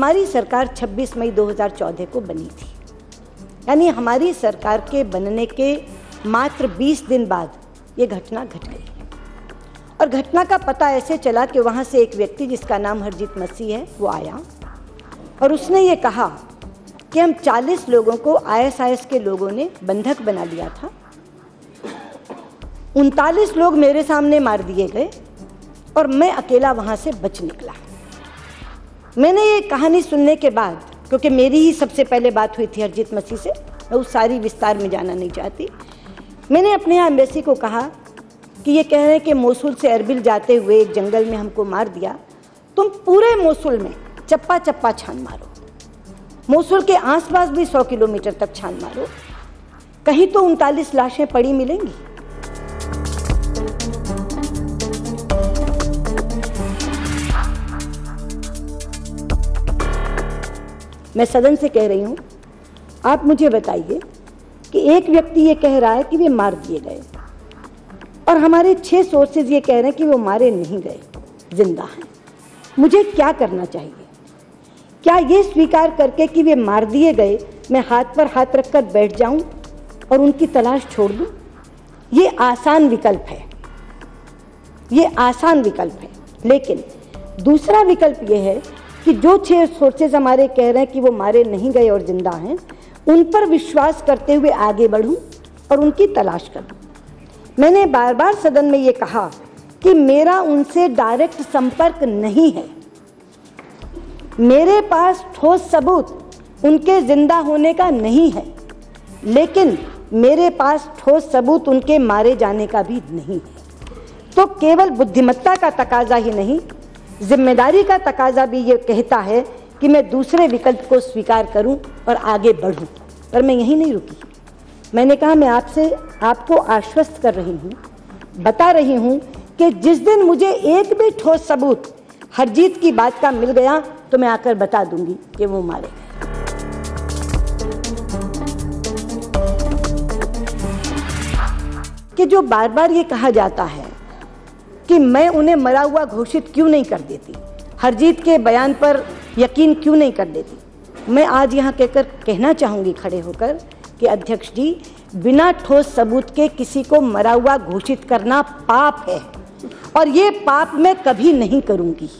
हमारी सरकार 26 मई 2014 को बनी थी, यानी हमारी सरकार के बनने के मात्र 20 दिन बाद ये घटना घट गई। और घटना का पता ऐसे चला कि वहाँ से एक व्यक्ति जिसका नाम हरजीत मसीह है वो आया और उसने ये कहा कि हम 40 लोगों को ISIS के लोगों ने बंधक बना लिया था, 39 लोग मेरे सामने मार दिए गए और मैं अकेला वहाँ से बच निकला। मैंने ये कहानी सुनने के बाद, क्योंकि मेरी ही सबसे पहले बात हुई थी हरजीत मसीह से, मैं उस सारी विस्तार में जाना नहीं चाहती, मैंने अपने यहाँ एम्बेसी को कहा कि ये कह रहे हैं कि मोसुल से अरबिल जाते हुए एक जंगल में हमको मार दिया, तुम पूरे मोसुल में चप्पा चप्पा छान मारो, मोसुल के आसपास भी 100 किलोमीटर तक छान मारो, कहीं तो 39 लाशें पड़ी मिलेंगी। मैं सदन से कह रही हूँ, आप मुझे बताइए कि एक व्यक्ति ये कह रहा है कि वे मार दिए गए और हमारे 6 सोर्सेज ये कह रहे हैं कि वो मारे नहीं गए, जिंदा हैं। मुझे क्या करना चाहिए? क्या ये स्वीकार करके कि वे मार दिए गए मैं हाथ पर हाथ रखकर बैठ जाऊं और उनकी तलाश छोड़ दूं? ये आसान विकल्प है, ये आसान विकल्प है। लेकिन दूसरा विकल्प ये है कि जो 6 सोर्सेज हमारे कह रहे हैं कि वो मारे नहीं गए और जिंदा हैं, उन पर विश्वास करते हुए आगे बढ़ूं और उनकी तलाश करूं। मैंने बार बार सदन में ये कहा कि मेरा उनसे डायरेक्ट संपर्क नहीं है, मेरे पास ठोस सबूत उनके जिंदा होने का नहीं है, लेकिन मेरे पास ठोस सबूत उनके मारे जाने का भी नहीं है। तो केवल बुद्धिमत्ता का तकाजा ही नहीं, जिम्मेदारी का तकाजा भी ये कहता है कि मैं दूसरे विकल्प को स्वीकार करूं और आगे बढ़ूं। पर मैं यहीं नहीं रुकी, मैंने कहा मैं आपको आश्वस्त कर रही हूं, बता रही हूं कि जिस दिन मुझे एक भी ठोस सबूत हरजीत की बात का मिल गया तो मैं आकर बता दूंगी कि वो मारे गए। कि जो बार बार ये कहा जाता है कि मैं उन्हें मरा हुआ घोषित क्यों नहीं कर देती, हरजीत के बयान पर यकीन क्यों नहीं कर देती, मैं आज यहाँ कहना चाहूँगी खड़े होकर कि अध्यक्ष जी, बिना ठोस सबूत के किसी को मरा हुआ घोषित करना पाप है और ये पाप मैं कभी नहीं करूँगी।